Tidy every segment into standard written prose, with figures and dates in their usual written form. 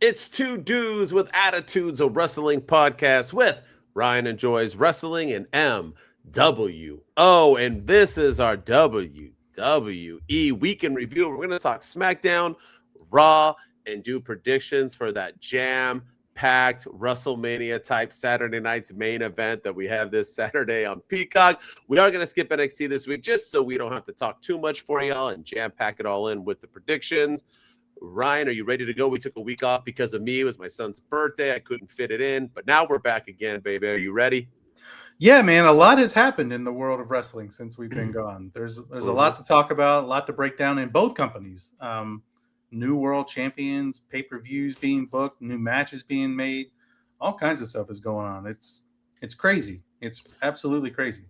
It's Two Dudes with Attitudes, a wrestling podcast with Ryan Enjoys Wrestling and MWO. And this is our WWE Weekend Review. We're going to talk SmackDown, Raw, and do predictions for that jam-packed WrestleMania type Saturday night's main event that we have this Saturday on Peacock. We are going to skip NXT this week just so we don't have to talk too much for y'all and jam-pack it all in with the predictions. Ryan, are you ready to go? We took a week off because of me. It was my son's birthday. I couldn't fit it in, but now we're back again, baby. Are you ready? Yeah, man, a lot has happened in the world of wrestling since we've been gone. There's a lot to talk about, a lot to break down in both companies. New world champions, pay-per-views being booked, new matches being made, all kinds of stuff is going on. It's crazy. It's absolutely crazy.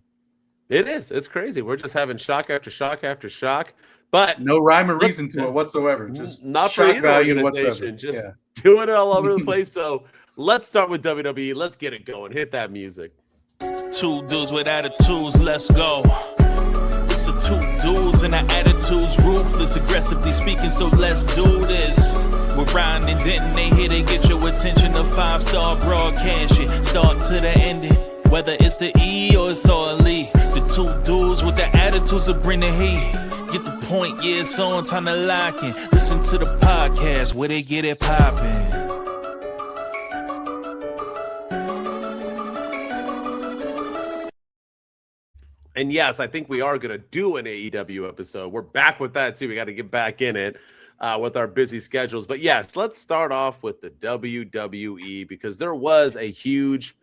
It is. It's crazy. We're just having shock after shock after shock, but no rhyme or reason to it whatsoever. Just not for either organization. Just doing it all over the place. So let's start with WWE. Let's get it going. Hit that music. Two dudes with attitudes. Let's go. It's the two dudes and the attitudes ruthless, aggressively speaking. So let's do this. We're Ryan and Denton. They here to get your attention. A 5-star broadcast shit. Start to the ending. Whether it's the E or it's all E, the two dudes with the attitudes that bring the heat. Get the point, yeah, it's on, time to lock in. Listen to the podcast where they get it poppin'. And yes, I think we are going to do an AEW episode. We're back with that too. We got to get back in it with our busy schedules. But yes, let's start off with the WWE because there was a huge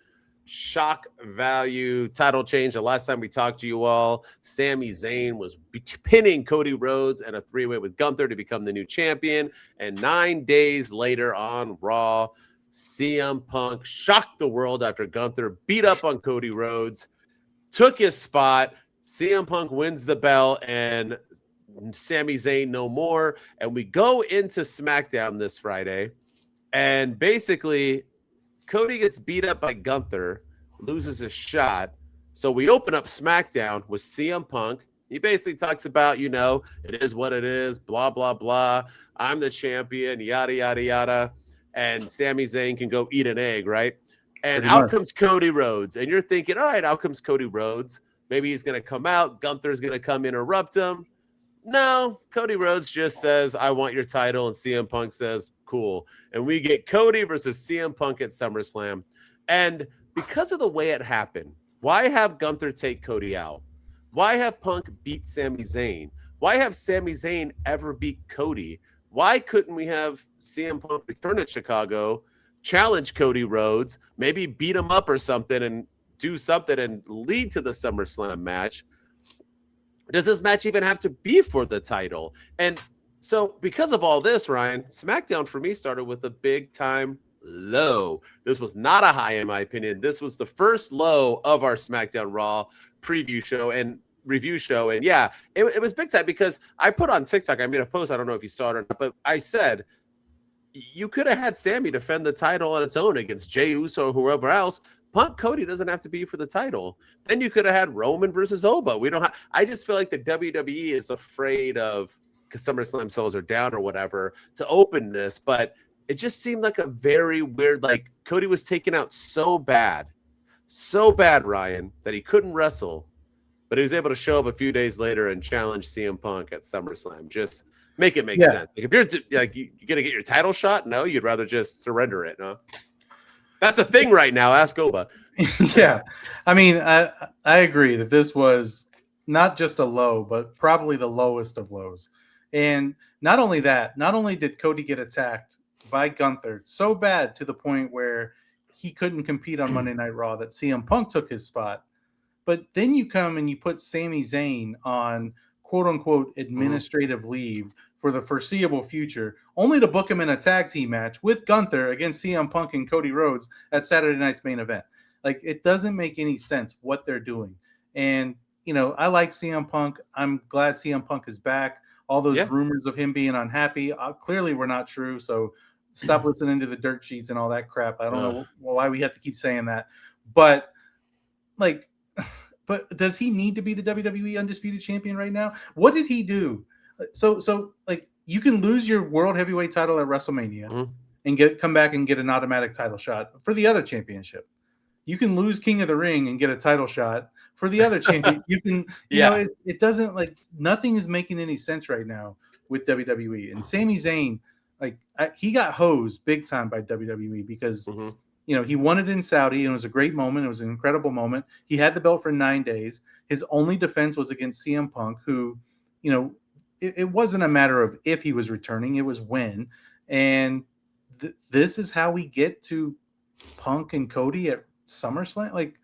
shock value title change. The last time we talked to you all, Sami Zayn was pinning Cody Rhodes and a three-way with Gunther to become the new champion. And 9 days later on Raw, CM Punk shocked the world after Gunther beat up on Cody Rhodes, took his spot. CM Punk wins the belt and Sami Zayn no more. And we go into SmackDown this Friday, and basically Cody gets beat up by Gunther, loses his shot. So we open up SmackDown with CM Punk. He basically talks about, it is what it is, blah, blah, blah. I'm the champion, yada, yada, yada. And Sami Zayn can go eat an egg, right? And out comes Cody Rhodes. And you're thinking, all right, out comes Cody Rhodes. Maybe he's going to come out. Gunther's going to come interrupt him. No, Cody Rhodes just says, I want your title. And CM Punk says, cool. And we get Cody versus CM Punk at SummerSlam. And because of the way it happened, why have Gunther take Cody out? Why have Punk beat Sami Zayn? Why have Sami Zayn ever beat Cody? Why couldn't we have CM Punk return to Chicago, challenge Cody Rhodes, maybe beat him up or something and do something and lead to the SummerSlam match? Does this match even have to be for the title? And so because of all this, Ryan, SmackDown for me started with a big time low. This was not a high in my opinion. This was the first low of our SmackDown Raw preview show and review show. And yeah, it was big time because I put on TikTok, I made a post, I don't know if you saw it or not, but I said, you could have had Sami defend the title on its own against Jey Uso or whoever else. Punk Cody doesn't have to be for the title. Then you could have had Roman versus Oba. I just feel like the WWE is afraid of, because SummerSlam sales are down or whatever, to open this, but it just seemed like a very weird, like Cody was taken out so bad, Ryan, that he couldn't wrestle, but he was able to show up a few days later and challenge CM Punk at SummerSlam. Just make it make sense. Like if you're like you're gonna get your title shot, no, you'd rather just surrender it, no? That's a thing right now. Ask Oba. Yeah, I mean, I agree that this was not just a low, but probably the lowest of lows. And not only that, not only did Cody get attacked by Gunther so bad to the point where he couldn't compete on Monday Night Raw, that CM Punk took his spot, but then you come and you put Sami Zayn on quote-unquote administrative leave for the foreseeable future, only to book him in a tag team match with Gunther against CM Punk and Cody Rhodes at Saturday night's main event. Like, it doesn't make any sense what they're doing. And, I like CM Punk. I'm glad CM Punk is back. All those rumors of him being unhappy clearly were not true. So stop listening to the dirt sheets and all that crap. I don't know why we have to keep saying that. But, but does he need to be the WWE Undisputed Champion right now? What did he do? So you can lose your World Heavyweight title at WrestleMania, and come back and get an automatic title shot for the other championship. You can lose King of the Ring and get a title shot for the other champion. You can, you know, it doesn't, like, nothing is making any sense right now with WWE. And Sami Zayn, like, he got hosed big time by WWE because, you know, he won it in Saudi, and it was a great moment. It was an incredible moment. He had the belt for 9 days. His only defense was against CM Punk, who, you know, it wasn't a matter of if he was returning, it was when. And this is how we get to Punk and Cody at SummerSlam. Like,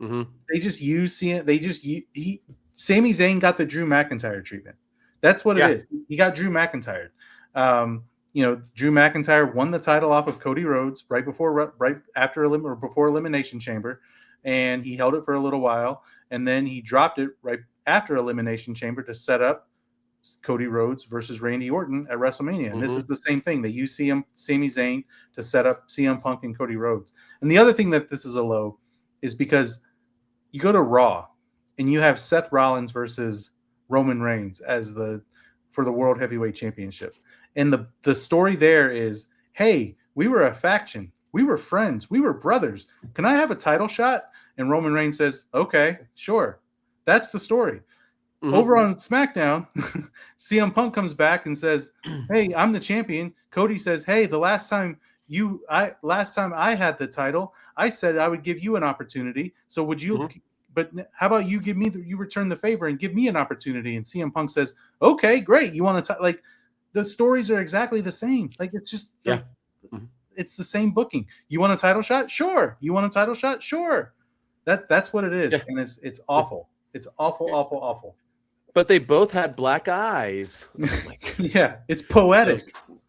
they just use Sami Zayn got the Drew McIntyre treatment. That's what it is. He got Drew McIntyre. You know, Drew McIntyre won the title off of Cody Rhodes before Elimination Chamber, and he held it for a little while, and then he dropped it right after Elimination Chamber to set up Cody Rhodes versus Randy Orton at WrestleMania. And this is the same thing. They use Sami Zayn to set up CM Punk and Cody Rhodes. And the other thing that this is a low is because you go to Raw and you have Seth Rollins versus Roman Reigns for the World Heavyweight Championship. And the story there is, hey, we were a faction. We were friends. We were brothers. Can I have a title shot? And Roman Reigns says, okay, sure. That's the story. Over on SmackDown, CM Punk comes back and says, hey, I'm the champion. Cody says, hey, the last time I had the title, I said I would give you an opportunity. So would you, but how about you you return the favor and give me an opportunity? And CM Punk says, okay, great. You want to, like, the stories are exactly the same. Like, it's just, it's the same booking. You want a title shot? Sure. You want a title shot? Sure. That's what it is. And it's awful. It's awful, awful, awful. But they both had black eyes. Oh yeah, it's poetic.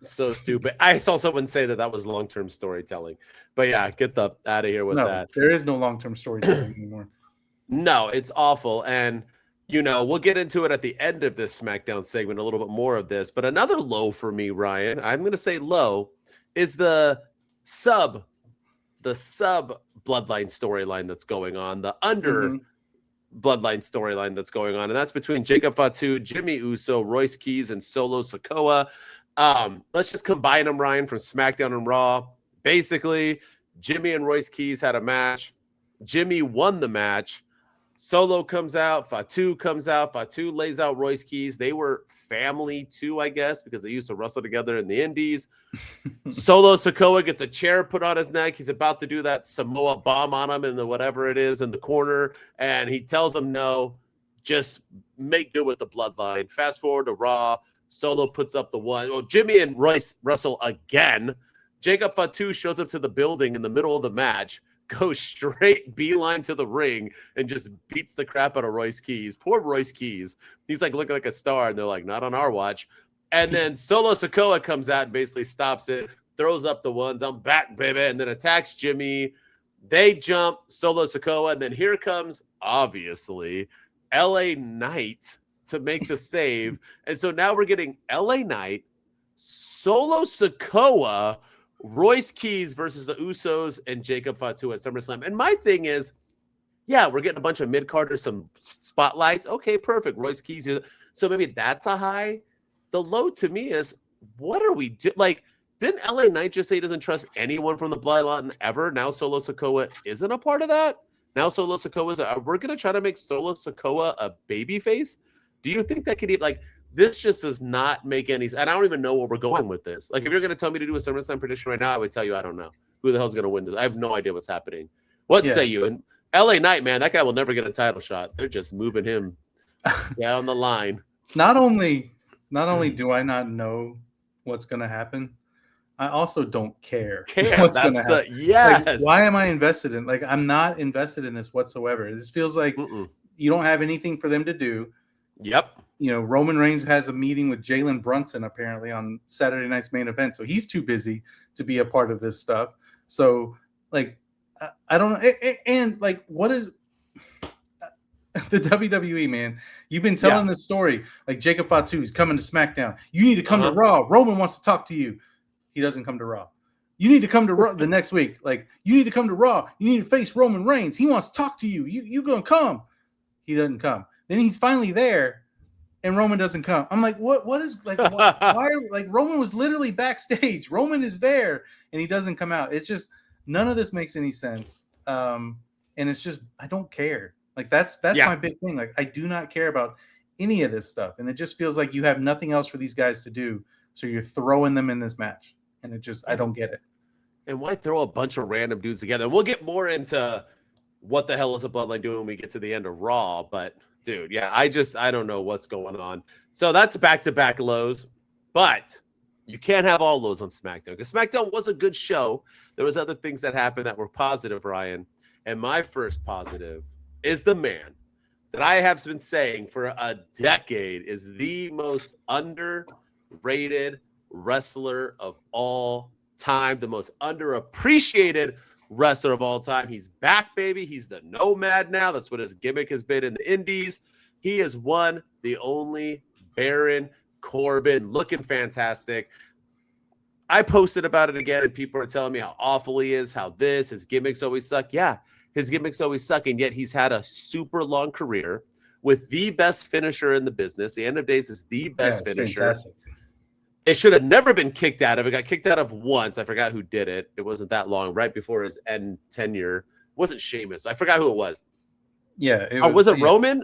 So stupid. I saw someone say that was long-term storytelling. But yeah, get the out of here with that. There is no long-term storytelling anymore. No, it's awful. And, you know, we'll get into it at the end of this SmackDown segment, a little bit more of this. But another low for me, Ryan, I'm going to say low, is the sub bloodline storyline that's going on, the under bloodline storyline that's going on, and that's between Jacob Fatu, Jimmy Uso, Royce Keys, and Solo Sikoa. Let's just combine them, Ryan, from SmackDown and Raw. Basically, Jimmy and Royce Keys had a match. Jimmy won the match. Solo comes out. Fatu comes out. Fatu lays out Royce Keys. They were family too, I guess, because they used to wrestle together in the Indies. Solo Sikoa gets a chair put on his neck. He's about to do that Samoa bomb on him in the whatever it is in the corner. And he tells him, no, just make good with the bloodline. Fast forward to Raw. Solo puts up the one. Well, Jimmy and Royce wrestle again. Jacob Fatu shows up to the building in the middle of the match, goes straight beeline to the ring, and just beats the crap out of Royce Keys. Poor Royce Keys. He's like looking like a star, and they're like, not on our watch. And then Solo Sikoa comes out and basically stops it, throws up the ones, I'm back, baby, and then attacks Jimmy. They jump, Solo Sikoa, and then here comes, obviously, LA Knight to make the save. And so now we're getting LA Knight, Solo Sikoa, Royce Keys versus the Usos and Jacob Fatu at SummerSlam. And my thing is, yeah, we're getting a bunch of mid-carders, some spotlights. Okay, perfect. Royce Keys. So maybe that's a high. The low to me is, what are we doing? Like, didn't LA Knight just say he doesn't trust anyone from the bloodline ever? Now Solo Sikoa isn't a part of that? Now Solo Sikoa is we're going to try to make Solo Sikoa a babyface? Do you think that could even, like, this just does not make any sense. And I don't even know where we're going with this. Like, if you're going to tell me to do a SummerSlam prediction right now, I would tell you I don't know. Who the hell's going to win this? I have no idea what's happening. What say you? And LA Knight, man, that guy will never get a title shot. They're just moving him down the line. Not only do I not know what's going to happen, I also don't care. What's going to happen. Yes. Like, why am I invested in? Like, I'm not invested in this whatsoever. This feels like you don't have anything for them to do. Yep. You know, Roman Reigns has a meeting with Jalen Brunson apparently on Saturday night's main event. So he's too busy to be a part of this stuff. So, like, I don't know. And like, what is the WWE, man? You've been telling this story. Like, Jacob Fatu is coming to SmackDown. You need to come to Raw. Roman wants to talk to you. He doesn't come to Raw. You need to come to Raw the next week. Like, you need to come to Raw. You need to face Roman Reigns. He wants to talk to you. You're going to come. He doesn't come. Then he's finally there. and Roman doesn't come. I'm like, what is like why are, like Roman was literally backstage. Roman is there and he doesn't come out. It's just none of this makes any sense. And it's just I don't care. Like that's my big thing. Like I do not care about any of this stuff. And it just feels like you have nothing else for these guys to do. So you're throwing them in this match. And it just I don't get it. And why throw a bunch of random dudes together? And we'll get more into what the hell is a bloodline doing when we get to the end of Raw, but dude, yeah, I don't know what's going on. So that's back-to-back lows, but you can't have all lows on SmackDown because SmackDown was a good show. There was other things that happened that were positive, Ryan. And my first positive is the man that I have been saying for a decade is the most underrated wrestler of all time, the most underappreciated wrestler of all time. He's back, baby. He's the Nomad now. That's what his gimmick has been in the indies. He is one, the only Baron Corbin, looking fantastic. I posted about it again, and people are telling me how awful he is, how his gimmicks always suck. Yeah, his gimmicks always suck, and yet he's had a super long career with the best finisher in the business. The End of Days is the best finisher. Fantastic. It should have never been kicked out of. It got kicked out of once. I forgot who did it. It wasn't that long, right before his end tenure. It wasn't Sheamus. I forgot who it was. Yeah. Was it Roman?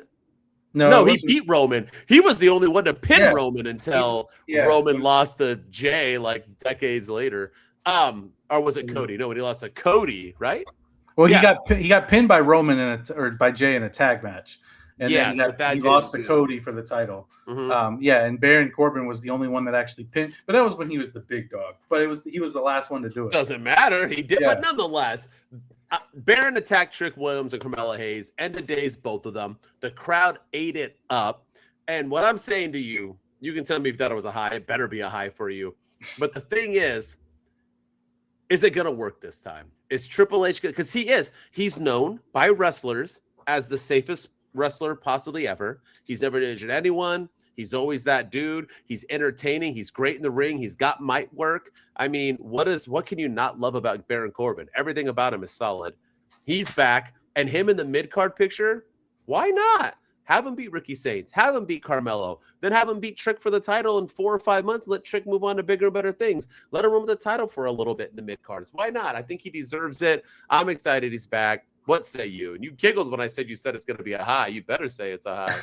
No, he beat Roman. He was the only one to pin Roman until Roman lost to Jay like decades later. Or was it Cody? No, when he lost to Cody, right? Well, he got pinned by Roman or by Jay in a tag match. And then he lost to Cody for the title. Mm-hmm. And Baron Corbin was the only one that actually pinned. But that was when he was the big dog. But he was the last one to do it. Doesn't matter. He did. But nonetheless, Baron attacked Trick Williams and Carmella Hayes. End of Days, both of them. The crowd ate it up. And what I'm saying to you, you can tell me if that was a high. It better be a high for you. But the thing is it going to work this time? Is Triple H good? Because he's known by wrestlers as the safest wrestler possibly ever. He's never injured anyone. He's always that dude. He's entertaining. He's great in the ring. He's got mic work. I mean, what can you not love about Baron Corbin? Everything about him is solid. He's back, and him in the mid-card picture, why not? Have him beat Ricky Saints. Have him beat Carmelo. Then have him beat Trick for the title in 4 or 5 months. Let Trick move on to bigger and better things. Let him run with the title for a little bit in the mid-cards. Why not? I think he deserves it. I'm excited he's back. What say you? And you giggled when I said it's going to be a high. You better say it's a high.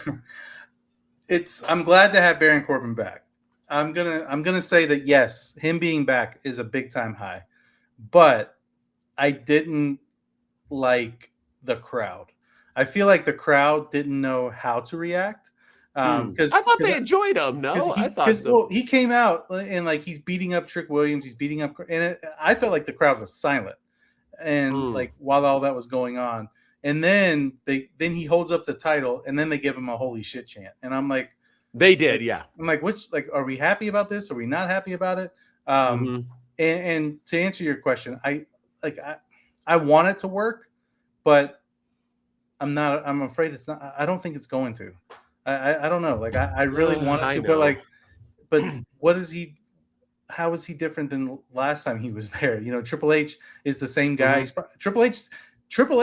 I'm glad to have Baron Corbin back. I'm gonna say that yes, him being back is a big time high, but I didn't like the crowd. I feel like the crowd didn't know how to react. Because I thought they enjoyed him. No, I thought so. Well, he came out and like he's beating up Trick Williams. He's beating up, and I felt like the crowd was silent. And like while all that was going on, and then he holds up the title, and then they give him a holy shit chant, and I'm like, they did, yeah. I'm like, are we happy about this? Are we not happy about it? And to answer your question, I want it to work, but I'm afraid it's not. I don't think it's going to. I don't know. Like I really want it to, but what is he? How is he different than last time he was there? You know, Triple H is the same guy. Triple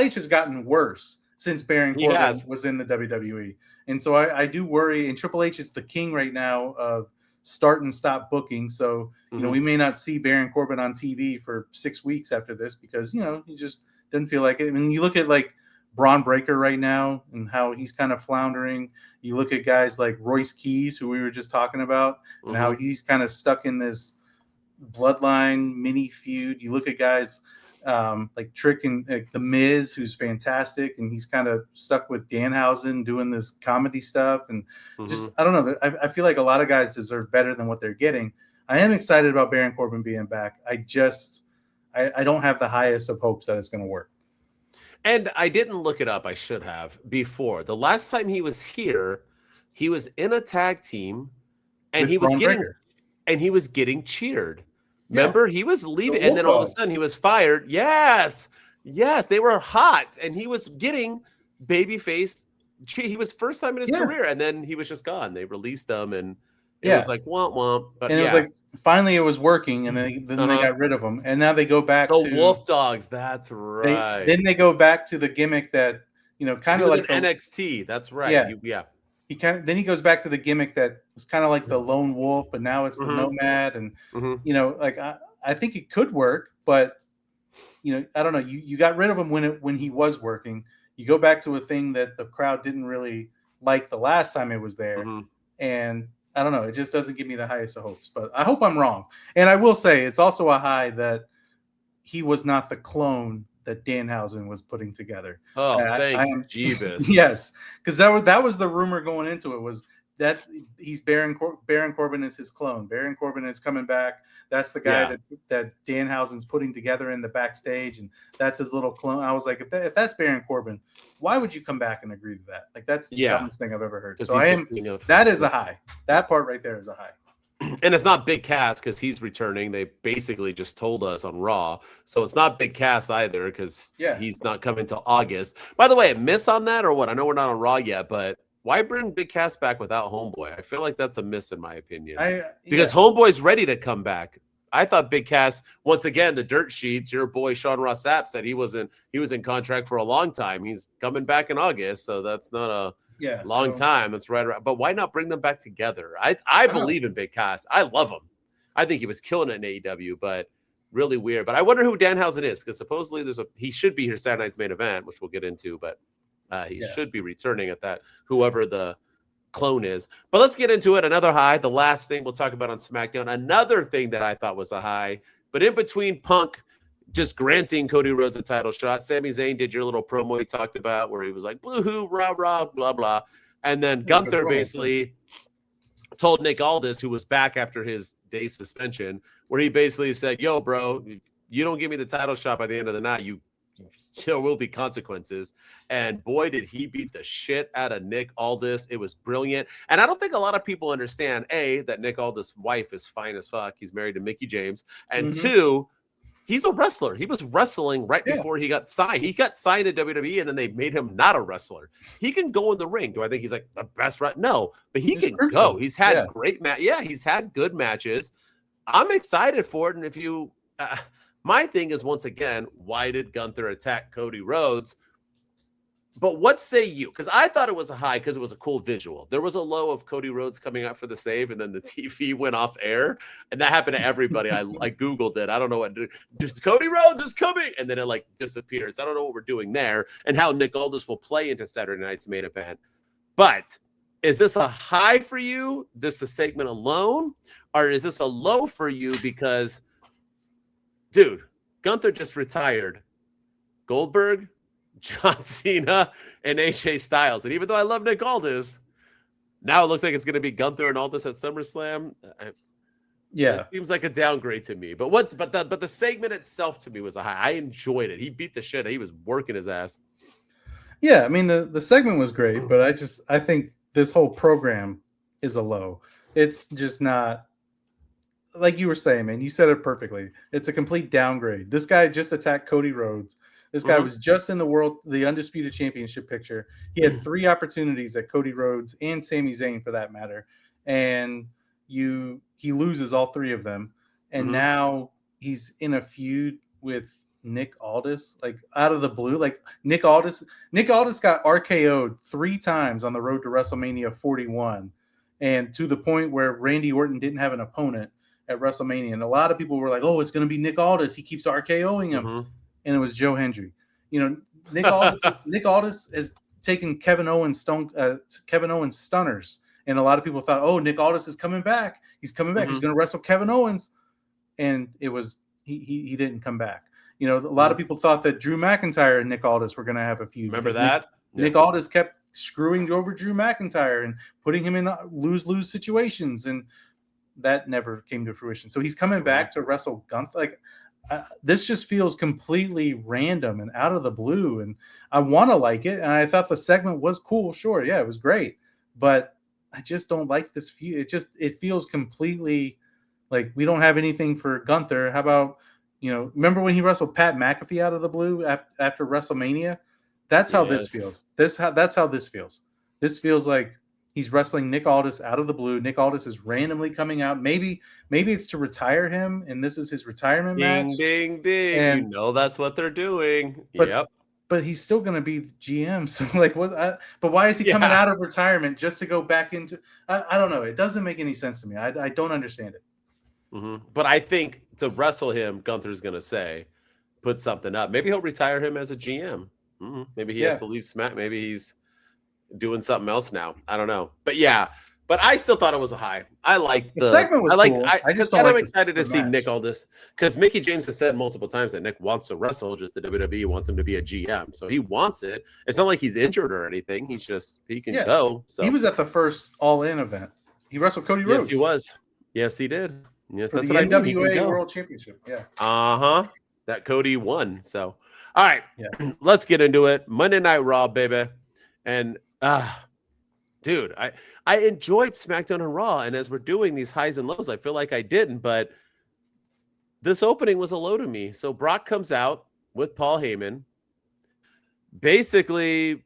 H has gotten worse since Baron Corbin was in the WWE. And so I do worry. And Triple H is the king right now of start and stop booking. So, you know, we may not see Baron Corbin on TV for 6 weeks after this because, you know, he just doesn't feel like it. I mean, you look at like Braun Breaker right now and how he's kind of floundering. You look at guys like Royce Keys, who we were just talking about, and how he's kind of stuck in this bloodline mini feud. You look at guys like Trick and The Miz, who's fantastic, and he's kind of stuck with Danhausen doing this comedy stuff. And just, I don't know. I feel like a lot of guys deserve better than what they're getting. I am excited about Baron Corbin being back. I don't have the highest of hopes that it's going to work. And I didn't look it up. I should have before. The last time he was here, he was in a tag team, and he was getting cheered. Remember, he was leaving, and then all of a sudden he was fired. Yes, they were hot, and he was getting babyface. He was first time in his career, and then he was just gone. They released him, and it was like womp womp. But and it was like finally it was working, and then they got rid of him, and now they go back to Wolf Dogs. That's right. Then they go back to the gimmick that kind of like NXT. That's right. he goes back to the gimmick that was kind of like the lone wolf, but now it's the nomad, and like I think it could work, but I don't know. You got rid of him when he was working. You go back to a thing that the crowd didn't really like the last time it was there, and I don't know. It just doesn't give me the highest of hopes, but I hope I'm wrong. And I will say it's also a high that he was not the clone that Danhausen was putting together. Oh, thank you, Jeebus. Yes, because that was the rumor going into it. He's Baron Corbin is his clone. Baron Corbin is coming back. That's the guy that Danhausen's putting together in the backstage, and that's his little clone. I was like, if that's Baron Corbin, why would you come back and agree to that? Like, that's the dumbest thing I've ever heard. So that is a high. That part right there is a high. And it's not Big Cass because he's returning. They basically just told us on Raw. So it's not Big Cass either because he's not coming till August. By the way, miss on that or what? I know we're not on Raw yet, but why bring Big Cass back without Homeboy? I feel like that's a miss in my opinion. Because Homeboy's ready to come back. I thought Big Cass, once again, the dirt sheets, your boy Sean Ross Sapp said he was in contract for a long time. He's coming back in August, so that's not a long time. That's right around. But why not bring them back together? I believe in Big Cass. I love him. I think he was killing it in AEW, but really weird. But I wonder who Danhausen is, because supposedly he should be here Saturday night's main event, which we'll get into, but he should be returning at that, whoever the clone is. But let's get into it. Another high, the last thing we'll talk about on SmackDown. Another thing that I thought was a high, but in between Punk just granting Cody Rhodes a title shot, Sami Zayn did your little promo he talked about where he was like, boo-hoo, rah-rah, blah, blah. And then Gunther basically told Nick Aldis, who was back after his day suspension, where he basically said, yo, bro, you don't give me the title shot by the end of the night, there will be consequences. And boy, did he beat the shit out of Nick Aldis. It was brilliant. And I don't think a lot of people understand, A, that Nick Aldis' wife is fine as fuck. He's married to Mickie James. And two, he's a wrestler. He was wrestling right before he got signed. He got signed to WWE, and then they made him not a wrestler. He can go in the ring. Do I think he's like the best? No, but he can go. He's had great he's had good matches. I'm excited for it. And if you my thing is, once again, why did Gunther attack Cody Rhodes? But what say you? Because I thought it was a high because it was a cool visual. There was a low of Cody Rhodes coming out for the save, and then the TV went off air. And that happened to everybody. I Googled it. I don't know what to do. Just Cody Rhodes is coming. And then it disappears. I don't know what we're doing there and how Nick Aldis will play into Saturday night's main event. But is this a high for you, this the segment alone? Or is this a low for you because, dude, Gunther just retired Goldberg, John Cena, and AJ Styles. And even though I love Nick Aldis, now it looks like it's going to be Gunther and Aldis at SummerSlam. It seems like a downgrade to me. But the segment itself to me was a high. I enjoyed it. He beat the shit. He was working his ass. Yeah, I mean the segment was great, but I think this whole program is a low. It's just not. Like you were saying, man, you said it perfectly. It's a complete downgrade. This guy just attacked Cody Rhodes. This guy was just in the Undisputed Championship picture. He had 3 opportunities at Cody Rhodes and Sami Zayn for that matter. And he loses all 3 of them. And now he's in a feud with Nick Aldis, like out of the blue. Like Nick Aldis got RKO'd 3 times on the road to WrestleMania 41. And to the point where Randy Orton didn't have an opponent at WrestleMania, and a lot of people were like, "Oh, it's going to be Nick Aldis. He keeps RKOing him," and it was Joe Hendry. Nick Aldis has taken Kevin Owens stunners, and a lot of people thought, "Oh, Nick Aldis is coming back. He's coming back. He's going to wrestle Kevin Owens," and it was he didn't come back. A lot of people thought that Drew McIntyre and Nick Aldis were going to have a feud. Remember that? Nick Aldis kept screwing over Drew McIntyre and putting him in lose-lose situations, and that never came to fruition. So he's coming back to wrestle Gunther. This just feels completely random and out of the blue. And I want to like it. And I thought the segment was cool. Sure. Yeah, it was great. But I just don't like this feud. It feels completely like we don't have anything for Gunther. How about, remember when he wrestled Pat McAfee out of the blue after WrestleMania? That's how this feels. That's how this feels. This feels like he's wrestling Nick Aldis out of the blue. Nick Aldis is randomly coming out. Maybe it's to retire him, and this is his retirement match. Ding, ding, ding. And, that's what they're doing. But but he's still going to be the GM. So like, but why is he coming out of retirement just to go back into? I don't know. It doesn't make any sense to me. I don't understand it. But I think to wrestle him, Gunther's going to say, put something up. Maybe he'll retire him as a GM. Maybe he has to leave Smack. Maybe he's doing something else now. I don't know. But yeah, but I still thought it was a high. I like the segment was cool. I'm excited to see Nick all this because Mickie James has said multiple times that Nick wants to wrestle, just the WWE wants him to be a GM. So he wants it. It's not like he's injured or anything. He can go. So he was at the first All In event. He wrestled Cody Rhodes. Yes, he was. Yes, he did. Yes, that's the NWA World Championship. Yeah. That Cody won. So, all right, let's get into it. Monday Night Raw, baby. And dude, I enjoyed SmackDown and Raw, and as we're doing these highs and lows, I feel like I didn't, but this opening was a low to me. So Brock comes out with Paul Heyman, basically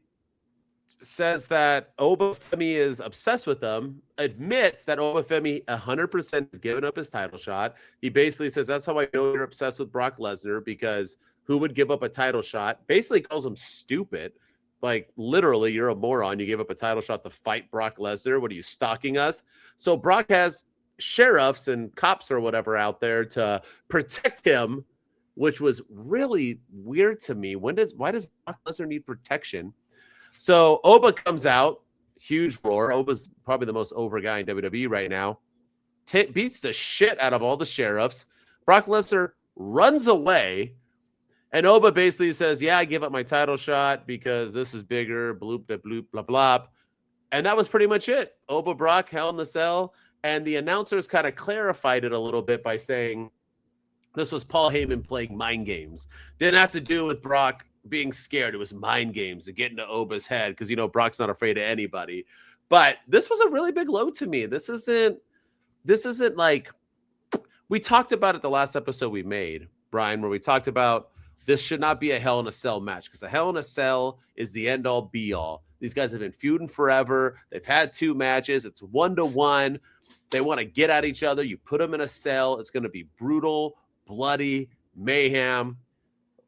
says that Oba Femi is obsessed with them, admits that Oba Femi 100% has given up his title shot. He basically says, that's how I know you're obsessed with Brock Lesnar, because who would give up a title shot? Basically calls him stupid. Like, literally, you're a moron. You gave up a title shot to fight Brock Lesnar. What are you, stalking us? So Brock has sheriffs and cops or whatever out there to protect him, which was really weird to me. Why does Brock Lesnar need protection? So Oba comes out, huge roar. Oba's probably the most over guy in WWE right now. Beats the shit out of all the sheriffs. Brock Lesnar runs away. And Oba basically says, yeah, I give up my title shot because this is bigger, bloop, bloop, bloop, blah, blah. And that was pretty much it. Oba, Brock, Hell in the Cell. And the announcers kind of clarified it a little bit by saying this was Paul Heyman playing mind games. Didn't have to do with Brock being scared. It was mind games to get into Oba's head because, Brock's not afraid of anybody. But this was a really big low to me. This isn't like we talked about it the last episode we made, Brian, where we talked about this should not be a Hell in a Cell match because a Hell in a Cell is the end all be all. These guys have been feuding forever. They've had 2 matches. It's 1-1. They want to get at each other. You put them in a cell. It's going to be brutal, bloody, mayhem.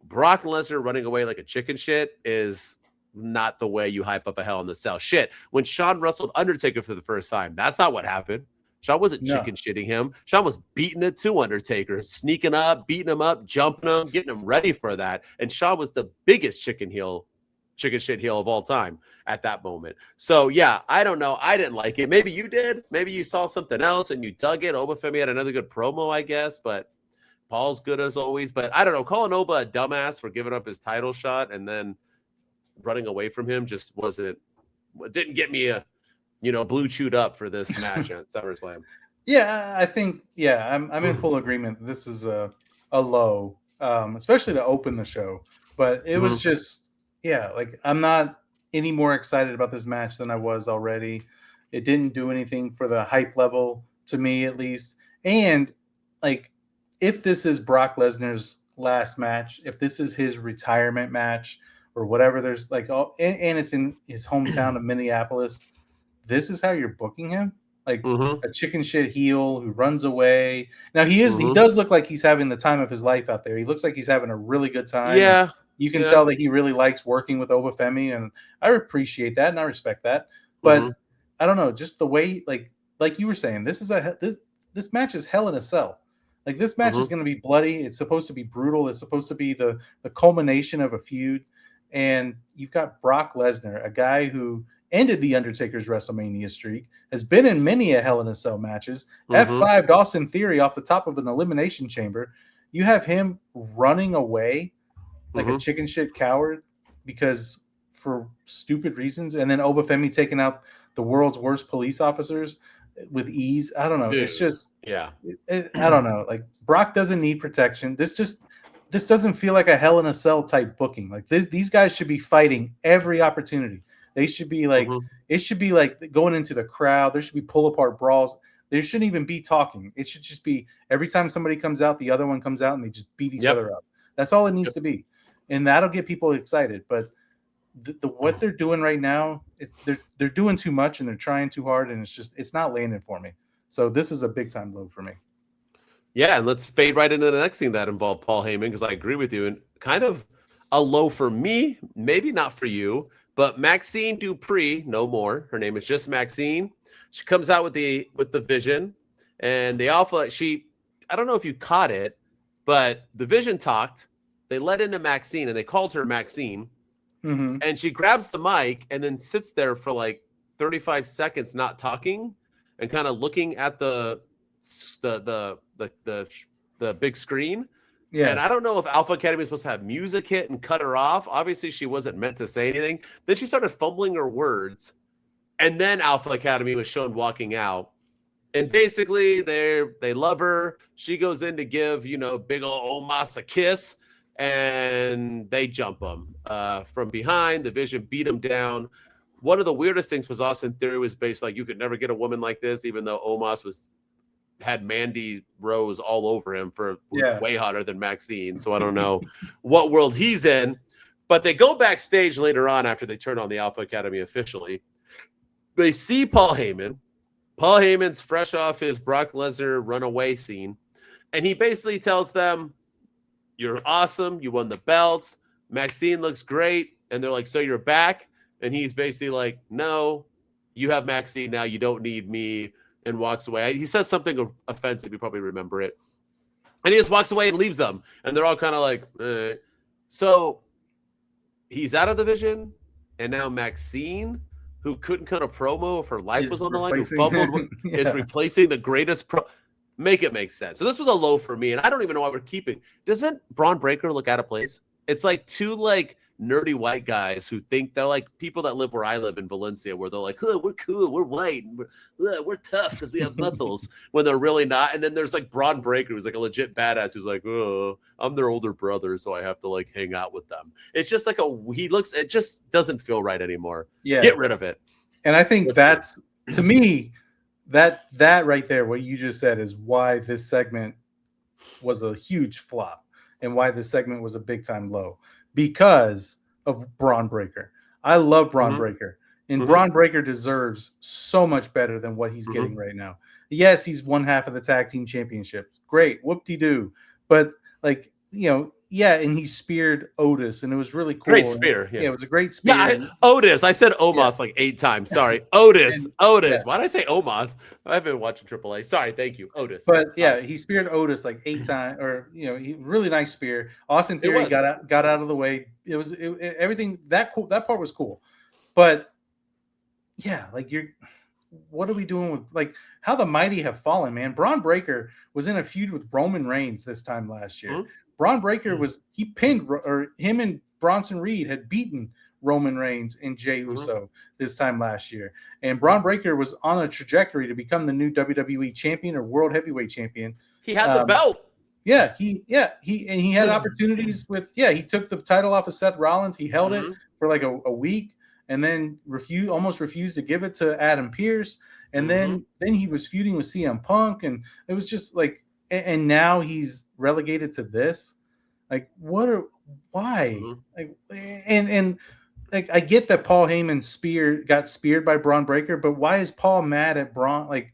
Brock Lesnar running away like a chicken shit is not the way you hype up a Hell in the Cell. Shit. When Shawn wrestled Undertaker for the first time, that's not what happened. Shawn wasn't chicken shitting him. Shawn was beating it to Undertaker, sneaking up, beating him up, jumping him, getting him ready for that. And Shawn was the biggest chicken shit heel of all time at that moment. So yeah, I don't know. I didn't like it. Maybe you did. Maybe you saw something else and you dug it. Oba Femi had another good promo, I guess, but Paul's good as always. But I don't know. Calling Oba a dumbass for giving up his title shot and then running away from him just didn't get me blue chewed up for this match at SummerSlam. Yeah, I think, I'm in full agreement. This is a low, especially to open the show. But it was just, like I'm not any more excited about this match than I was already. It didn't do anything for the hype level, to me at least. And like, if this is Brock Lesnar's last match, if this is his retirement match or whatever, there's like, and it's in his hometown of Minneapolis, this is how you're booking him? Like a chicken shit heel who runs away. Now he does look like he's having the time of his life out there. He looks like he's having a really good time. Yeah. You can tell that he really likes working with Oba Femi, and I appreciate that and I respect that. But I don't know, just the way, like you were saying, this match is Hell in a Cell. Like this match is going to be bloody. It's supposed to be brutal. It's supposed to be the culmination of a feud. And you've got Brock Lesnar, a guy who ended the Undertaker's WrestleMania streak, has been in many a Hell in a Cell matches, F5 Austin Theory off the top of an elimination chamber. You have him running away like a chicken shit coward because for stupid reasons, and then Oba Femi taking out the world's worst police officers with ease. I don't know. Dude, it's just I don't know. Like Brock doesn't need protection. This doesn't feel like a Hell in a Cell type booking. Like these guys should be fighting every opportunity. They should be like, it should be like going into the crowd. There should be pull apart brawls. There shouldn't even be talking. It should just be every time somebody comes out, the other one comes out and they just beat each other up. That's all it needs to be. And that'll get people excited. But what they're doing right now, they're doing too much and they're trying too hard. And it's not landing for me. So this is a big time low for me. Yeah. And let's fade right into the next thing that involved Paul Heyman, because I agree with you. And kind of, A low for me, maybe not for you, but Maxine Dupree, no more. Her name is just Maxine. She comes out with the Vision, and the Alpha. I don't know if you caught it, but the Vision talked. They let into Maxine, and they called her Maxine. Mm-hmm. And she grabs the mic and then sits there for like 35 seconds, not talking, and kind of looking at the big screen. Yeah. And I don't know if Alpha Academy is supposed to have music hit and cut her off. Obviously, she wasn't meant to say anything. Then she started fumbling her words. And then Alpha Academy was shown walking out. And basically, they love her. She goes in to give, big ol' Omos a kiss. And they jump him from behind. The Vision beat him down. One of the weirdest things was Austin Theory was based like you could never get a woman like this, even though Omos had Mandy Rose all over him way hotter than Maxine. So I don't know what world he's in. But they go backstage later on after they turn on the Alpha Academy officially. They see Paul Heyman. Paul Heyman's fresh off his Brock Lesnar runaway scene. And he basically tells them, "You're awesome. You won the belt. Maxine looks great." And they're like, "So you're back?" And he's basically like, "No, you have Maxine now. You don't need me," and walks away. He says something offensive. You probably remember it. And he just walks away and leaves them. And they're all kind of like, eh. So he's out of the Vision. And now Maxine, who couldn't cut a promo if her life was on the line, who fumbled, is replacing the greatest pro. Make it make sense. So this was a low for me, and I don't even know why we're keeping. Doesn't Braun Breaker look out of place? It's like two nerdy white guys who think they're like people that live where I live in Valencia, where they're like, "Oh, we're cool, we're white, and we're tough because we have muscles," when they're really not. And then there's like Braun Breaker, who's like a legit badass, who's like, "Oh, I'm their older brother, so I have to like hang out with them." It's just like it just doesn't feel right anymore. Yeah, get rid of it. And I think that's to me. That right there, what you just said, is why this segment was a huge flop and why this segment was a big time low, because of Braun Breaker. I love Braun Breaker, and Braun Breaker deserves so much better than what he's getting right now. Yes, he's one half of the tag team championship. Great, whoop-de-doo. But and he speared Otis, and it was really cool. Great spear. Yeah, it was a great spear. Yeah, Otis. I said Omos like 8 times. Sorry. Otis. Otis. Why did I say Omos? I've been watching AAA. Sorry. Thank you. Otis. But he speared Otis like 8 times, or really nice spear. Austin Theory got out of the way. It was everything that part was cool. But what are we doing with how the mighty have fallen, man? Braun Breaker was in a feud with Roman Reigns this time last year. Braun Breaker him and Bronson Reed had beaten Roman Reigns and Jey Uso this time last year. And Braun Breaker was on a trajectory to become the new WWE champion or world heavyweight champion. He had the belt. He had opportunities he took the title off of Seth Rollins. He held it for like a week and then almost refused to give it to Adam Pearce. And then he was feuding with CM Punk, and it was just like, and now he's relegated to this. Why? I get that Paul Heyman got speared by Braun Breaker, but why is Paul mad at Braun?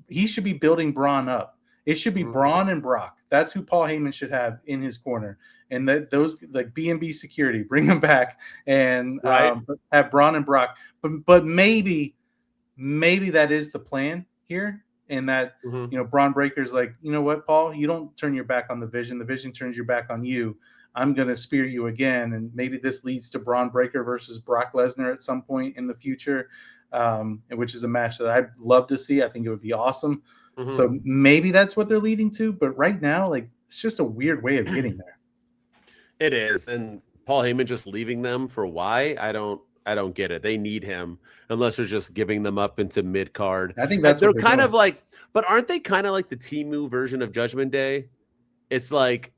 He should be building Braun up. It should be Braun and Brock. That's who Paul Heyman should have in his corner. And those like B&B security, bring them back and have Braun and Brock. But maybe that is the plan here. And that, Braun Breaker's like, you know what, Paul, you don't turn your back on the Vision. The Vision turns your back on you. I'm going to spear you again. And maybe this leads to Braun Breaker versus Brock Lesnar at some point in the future, which is a match that I'd love to see. I think it would be awesome. So maybe that's what they're leading to. But right now, it's just a weird way of getting there. It is. And Paul Heyman just leaving them for why? I don't get it. They need him unless they're just giving them up into mid card. I think they're kind of like, but aren't they kind of like the Temu version of Judgment Day? It's like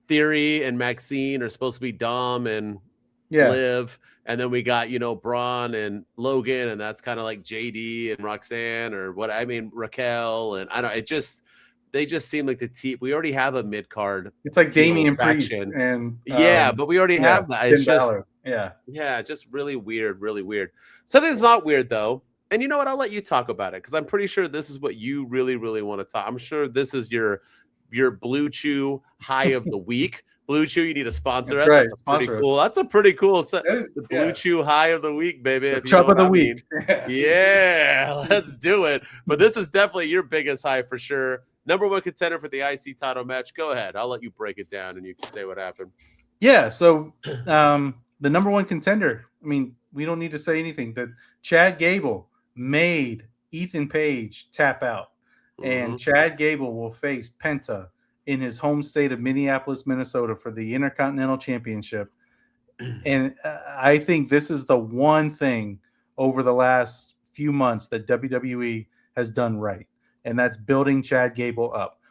Theory and Maxine are supposed to be Dom and Liv, and then we got Braun and Logan, and that's kind of like JD and Roxanne Raquel, and I don't. They just seem like the team. We already have a mid card. It's like Damian Priest and but we already have that. It's just Balor. Just really weird, really weird. Something that's not weird though, and you know what? I'll let you talk about it because I'm pretty sure this is what you really, really want to talk. I'm sure this is your Blue Chew high of the week. Blue Chew, you need to sponsor That's us. right. That's a pretty Sponsor us. cool. That's a pretty cool set. That is- The Blue yeah. Chew high of the week, baby. The if you chub know of the what I week. mean. Yeah, let's do it. But this is definitely your biggest high for sure. Number one contender for the IC title match. Go ahead. I'll let you break it down and you can say what happened. Yeah, so the number one contender, I mean, we don't need to say anything. That Chad Gable made Ethan Page tap out. And Chad Gable will face Penta in his home state of Minneapolis, Minnesota for the Intercontinental Championship. And I think this is the one thing over the last few months that WWE has done right. And that's building Chad Gable up.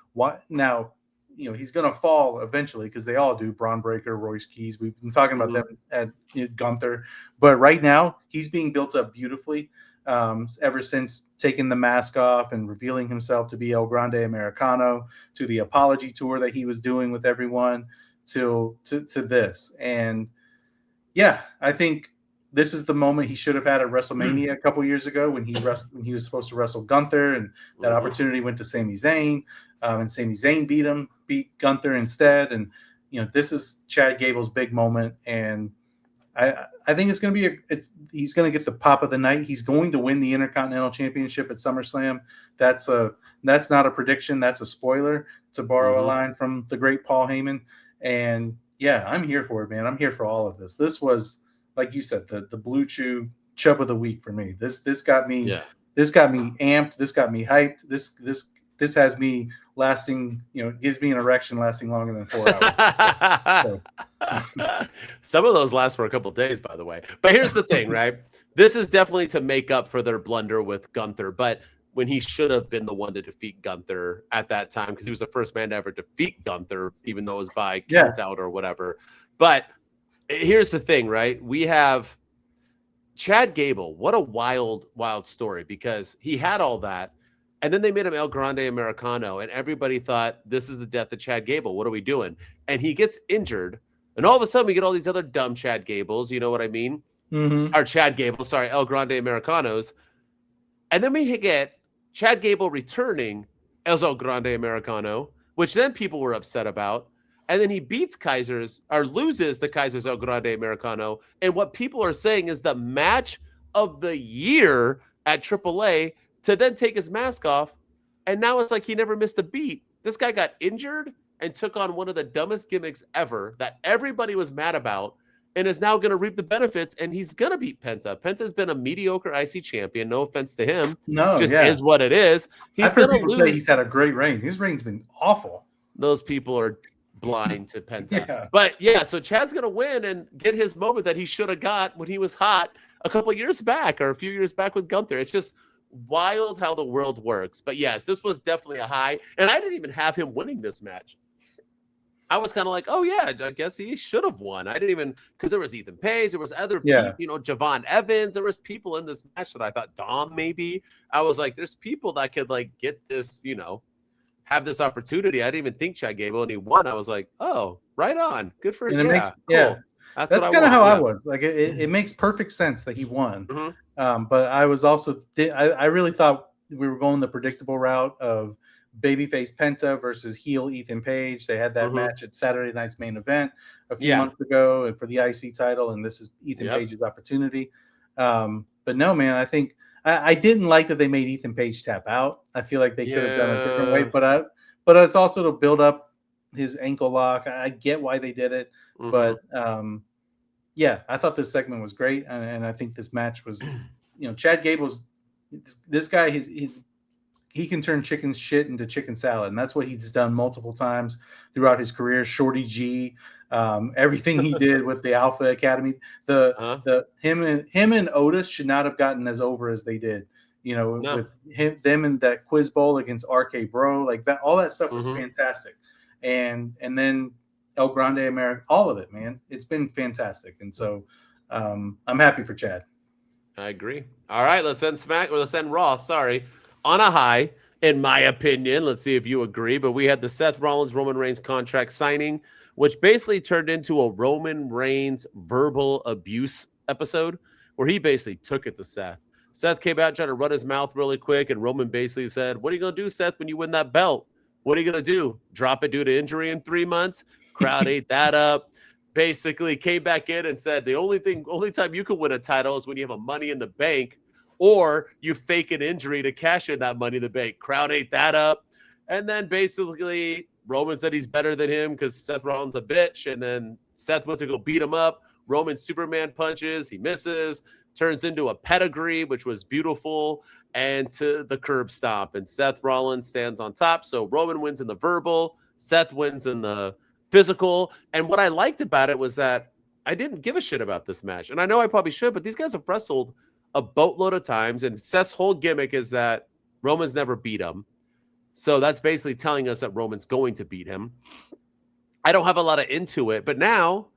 Now, he's going to fall eventually because they all do. Braun Breaker, Royce Keys. We've been talking about them at Gunther. But right now, he's being built up beautifully ever since taking the mask off and revealing himself to be El Grande Americano, to the apology tour that he was doing with everyone, to this. And yeah, I think this is the moment he should have had at WrestleMania a couple years ago when he was supposed to wrestle Gunther, and that opportunity went to Sami Zayn, and Sami Zayn beat Gunther instead. And this is Chad Gable's big moment, and I think it's going to be he's going to get the pop of the night. He's going to win the Intercontinental Championship at SummerSlam. That's not a prediction. That's a spoiler, to borrow a line from the great Paul Heyman. And yeah, I'm here for it, man. I'm here for all of this. This was, like you said, the Blue Chew chub of the week for me. This got me. Yeah. This got me amped. This got me hyped. This has me lasting, gives me an erection lasting longer than 4 hours. Some of those last for a couple of days, by the way. But here's the thing, right? This is definitely to make up for their blunder with Gunther, but when he should have been the one to defeat Gunther at that time, because he was the first man to ever defeat Gunther, even though it was by count out or whatever. But here's the thing, right? We have Chad Gable. What a wild, wild story, because he had all that. And then they made him El Grande Americano, and everybody thought, this is the death of Chad Gable. What are we doing? And he gets injured, and all of a sudden we get all these other dumb Chad Gables, you know what I mean? Or Chad Gable, sorry, El Grande Americanos. And then we get Chad Gable returning as El Grande Americano, which then people were upset about. And then he beats loses the Kaiser's El Grande Americano. And what people are saying is the match of the year at AAA, to then take his mask off, and now it's like he never missed a beat. This guy got injured and took on one of the dumbest gimmicks ever that everybody was mad about, and is now going to reap the benefits, and he's going to beat Penta. Penta's been a mediocre IC champion. No offense to him. No, just is what it is. He's going to lose. He's had a great reign. His reign's been awful. Those people are blind to Penta. But yeah, so Chad's going to win and get his moment that he should have got when he was hot a couple of years back, or a few years back with Gunther. It's just wild how the world works. But yes, this was definitely a high, and I didn't even have him winning this match. I was kind of like, oh yeah, I guess he should have won. I didn't even, because there was Ethan Page, there was other people, Javon Evans, there was people in this match that I thought, Dom maybe. I was like, there's people that could like get this, have this opportunity. I didn't even think Chad Gable, and he won. I was like, oh, right on, good for him. Cool. That's kind of how I was. Like it makes perfect sense that he won. But I was also, I really thought we were going the predictable route of babyface Penta versus heel Ethan Page. They had that match at Saturday night's main event a few months ago, and for the IC title, and this is Ethan Page's opportunity. But no, man, I think I didn't like that they made Ethan Page tap out. I feel like they could have done it a different way, but it's also to build up his ankle lock. I get why they did it, but I thought this segment was great, and I think this match was, Chad Gable's this guy. He can turn chicken shit into chicken salad, and that's what he's done multiple times throughout his career. Shorty G, everything he did with the Alpha Academy, him and Otis should not have gotten as over as they did. With them in that quiz bowl against RK Bro, like that, all that stuff was fantastic. And then El Grande America, all of it, man, it's been fantastic. And so I'm happy for Chad. I agree. All right, let's end Raw. Sorry. On a high, in my opinion. Let's see if you agree. But we had the Seth Rollins Roman Reigns contract signing, which basically turned into a Roman Reigns verbal abuse episode where he basically took it to Seth. Seth came out trying to run his mouth really quick, and Roman basically said, what are you going to do, Seth, when you win that belt? What are you going to do? Drop it due to injury in 3 months? Crowd ate that up. Basically came back in and said the only time you can win a title is when you have a Money in the Bank or you fake an injury to cash in that Money in the Bank. Crowd ate that up. And then basically Roman said he's better than him because Seth Rollins a bitch. And then Seth went to go beat him up. Roman Superman punches. He misses. Turns into a pedigree, which was beautiful. And to the curb stomp. And Seth Rollins stands on top. So Roman wins in the verbal. Seth wins in the physical. And what I liked about it was that I didn't give a shit about this match. And I know I probably should, but these guys have wrestled a boatload of times. And Seth's whole gimmick is that Roman's never beat him. So that's basically telling us that Roman's going to beat him. I don't have a lot of into it, but now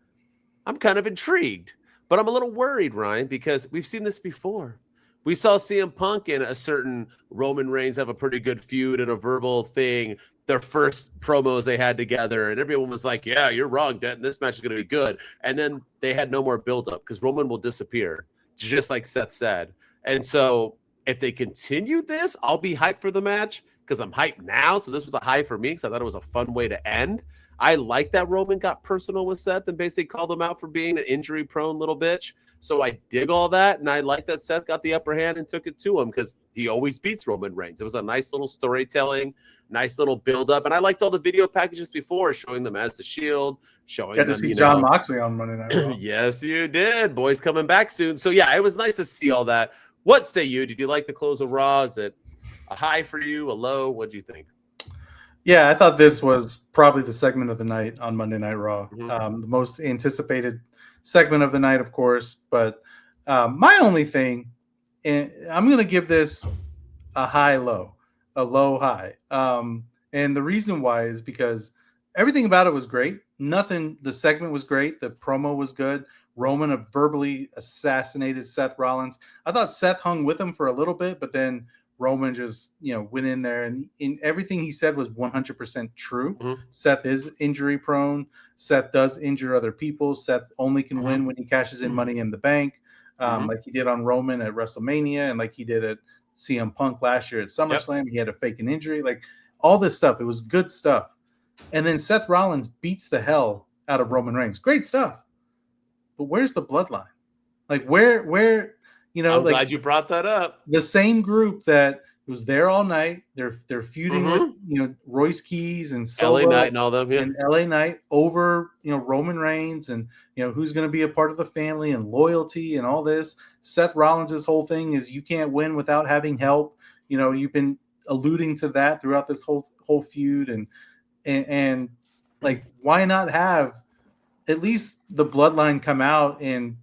I'm kind of intrigued. But I'm a little worried, Ryan, because we've seen this before. We saw CM Punk and a certain Roman Reigns have a pretty good feud and a verbal thing. Their first promos they had together, and everyone was like, yeah, you're wrong, Denton. This match is going to be good. And then they had no more buildup because Roman will disappear, just like Seth said. And so if they continue this, I'll be hyped for the match because I'm hyped now. So this was a high for me because I thought it was a fun way to end. I like that Roman got personal with Seth and basically called him out for being an injury-prone little bitch. So I dig all that, and I like that Seth got the upper hand and took it to him because he always beats Roman Reigns. It was a nice little storytelling, nice little build-up, and I liked all the video packages before, showing them as the Shield, showing Got them, to see John Moxley on Monday Night Raw. Yes, you did. Boy's coming back soon. So, yeah, it was nice to see all that. What say you? Did you like the close of Raw? Is it a high for you, a low? What do you think? Yeah, I thought this was probably the segment of the night on Monday Night Raw. Mhm. The most anticipated segment of the night, of course. But my only thing, and I'm going to give this a high-low, a low-high. And the reason why is because everything about it was great. The segment was great. The promo was good. Roman verbally assassinated Seth Rollins. I thought Seth hung with him for a little bit, but then Roman just, went in there, and in everything he said was 100% true. Mm-hmm. Seth is injury prone. Seth does injure other people. Seth only can win when he cashes in Money in the Bank, like he did on Roman at WrestleMania and like he did at CM Punk last year at SummerSlam. Yep. He had to fake an injury, like all this stuff. It was good stuff. And then Seth Rollins beats the hell out of Roman Reigns. Great stuff. But where's the bloodline? Like where I'm glad you brought that up. The same group that was there all night. They're feuding with Royce Keys and Solo, LA Knight and all them, and LA Knight over Roman Reigns and who's going to be a part of the family and loyalty and all this. Seth Rollins' whole thing is you can't win without having help. You've been alluding to that throughout this whole feud and like why not have at least the bloodline come out and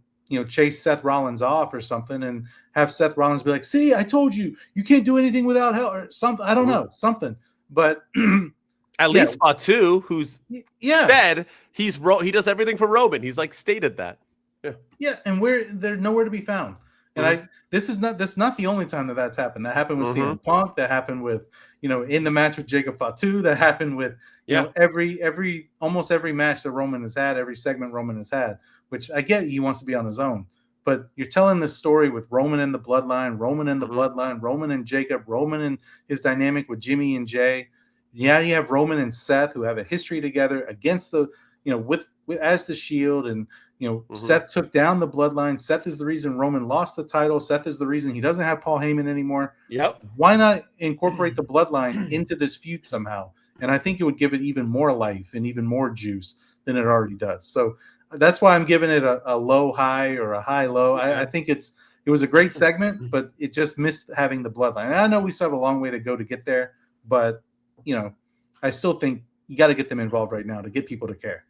chase Seth Rollins off or something and have Seth Rollins be like, see, I told you, you can't do anything without help or something. I don't know, something. But at least Fatu, who's said he does everything for Roman. He's like stated that. Yeah, and they're nowhere to be found. And that's not the only time that's happened. That happened with CM Punk. That happened with, in the match with Jacob Fatu. That happened with, almost every match that Roman has had, every segment Roman has had, which I get he wants to be on his own. But you're telling this story with Roman and the bloodline, Roman and Jacob, Roman and his dynamic with Jimmy and Jay. Yeah, you have Roman and Seth who have a history together against the, with as the Shield, and Seth took down the bloodline. Seth is the reason Roman lost the title. Seth is the reason he doesn't have Paul Heyman anymore. Yep. Why not incorporate the bloodline into this feud somehow? And I think it would give it even more life and even more juice than it already does. So that's why I'm giving it a low high or a high low. I think it was a great segment, but it just missed having the bloodline. And I know we still have a long way to go to get there, but I still think you got to get them involved right now to get people to care.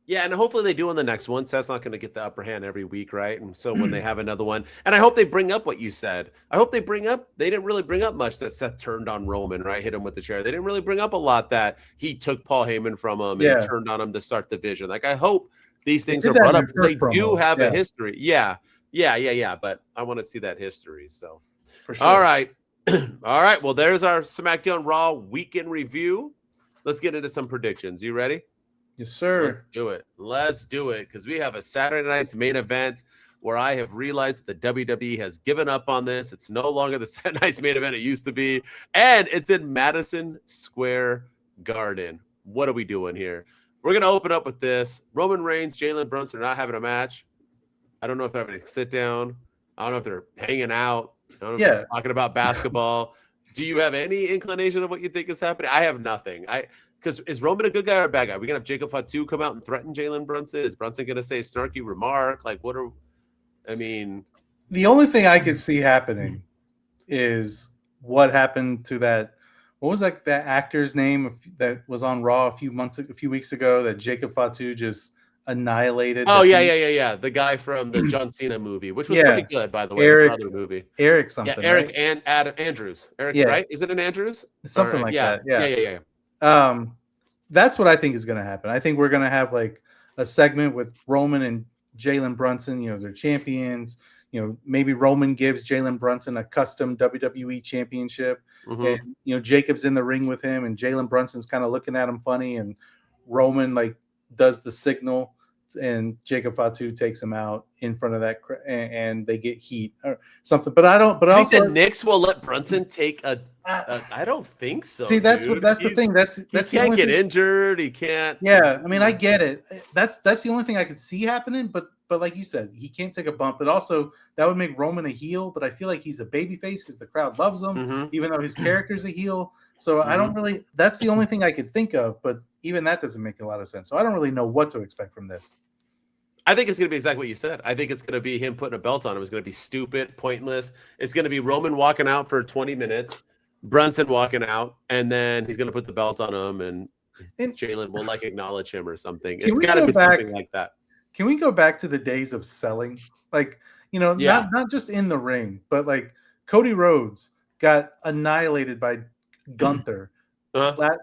Yeah, and hopefully they do on the next one. Seth's not going to get the upper hand every week, right? And so when they have another one, and I hope they bring up what you said. I hope they didn't really bring up much that Seth turned on Roman, right? Hit him with the chair. They didn't really bring up a lot that he took Paul Heyman from him and turned on him to start the vision. Like, I hope these things are brought up because they do have a history. Yeah. But I want to see that history. So, for sure. All right. All right. Well, there's our SmackDown Raw weekend review. Let's get into some predictions. You ready? Yes, sir. Let's do it because we have a Saturday night's main event where I have realized the WWE has given up on this. It's no longer the Saturday night's main event it used to be, and it's in Madison Square Garden. What are we doing here? We're going to open up with this. Roman Reigns, Jalen Brunson are not having a match. I don't know if they're having a sit down. I don't know if they're hanging out. I don't know if they're talking about basketball. Do you have any inclination of what you think is happening? I have nothing. Because is Roman a good guy or a bad guy? We're going to have Jacob Fatu come out and threaten Jalen Brunson? Is Brunson going to say a snarky remark? Like, the only thing I could see happening is what happened to that. What was that actor's name that was on Raw a few weeks ago that Jacob Fatu just annihilated? Oh, yeah. The guy from the John Cena movie, which was pretty good, by the way. Eric, the brother movie. Eric something. Yeah, Eric right? and Adam Andrews. Eric, right? Is it an Andrews? Something like that. Yeah. That's what I think is going to happen. I think we're going to have like a segment with Roman and Jalen Brunson. They're champions. Maybe Roman gives Jalen Brunson a custom WWE championship, and Jacob's in the ring with him, and Jalen Brunson's kind of looking at him funny, and Roman like does the signal, and Jacob Fatu takes him out in front of that, and they get heat or something. But I don't. But I also, think the Knicks will let Brunson take a. I don't think so. See, that's the thing. He can't get injured. He can't. Yeah, I mean, I get it. That's the only thing I could see happening. But like you said, he can't take a bump. But also, that would make Roman a heel. But I feel like he's a babyface because the crowd loves him, even though his character's a heel. So I don't really. That's the only thing I could think of. But even that doesn't make a lot of sense. So I don't really know what to expect from this. I think it's going to be exactly what you said. I think it's going to be him putting a belt on him. It's going to be stupid, pointless. It's going to be Roman walking out for 20 minutes, Brunson walking out, and then he's going to put the belt on him, and Jalen will like acknowledge him or something. It's got to be something like that. Can we go back to the days of selling? Like, not just in the ring, but like Cody Rhodes got annihilated by Gunther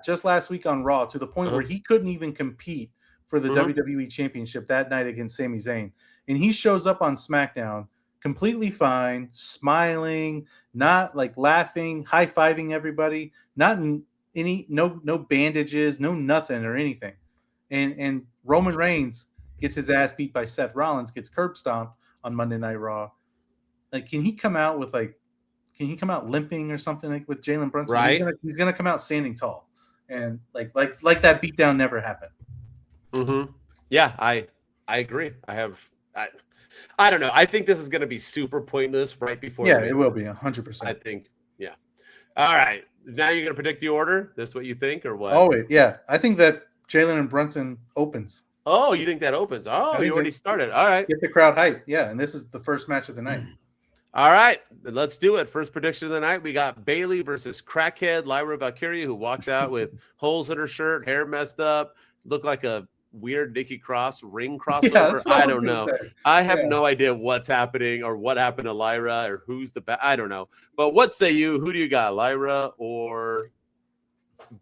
just last week on Raw to the point where he couldn't even compete for the WWE Championship that night against Sami Zayn. And he shows up on SmackDown completely fine, smiling, not like laughing, high-fiving everybody, not in no bandages, no nothing or anything. And Roman Reigns gets his ass beat by Seth Rollins, gets curb stomped on Monday Night Raw. Like, can he come out limping or something like with Jalen Brunson? Right. He's gonna come out standing tall. And like that beatdown never happened. Yeah, I agree. I don't know. I think this is going to be super pointless right before. Yeah, it will be 100%. I think. Yeah. All right. Now you're going to predict the order. This what you think or what? Oh wait, yeah. I think that Jalen and Brunson opens. Oh, you think that opens? Oh, you already started. All right. Get the crowd hyped. Yeah, and this is the first match of the night. All right, let's do it. First prediction of the night. We got Bayley versus crackhead Lyra Valkyria, who walked out with holes in her shirt, hair messed up, looked like a weird Nikki Cross ring crossover. I don't know. I have no idea what's happening or what happened to Lyra or who's I don't know. But what say you? Who do you got, Lyra or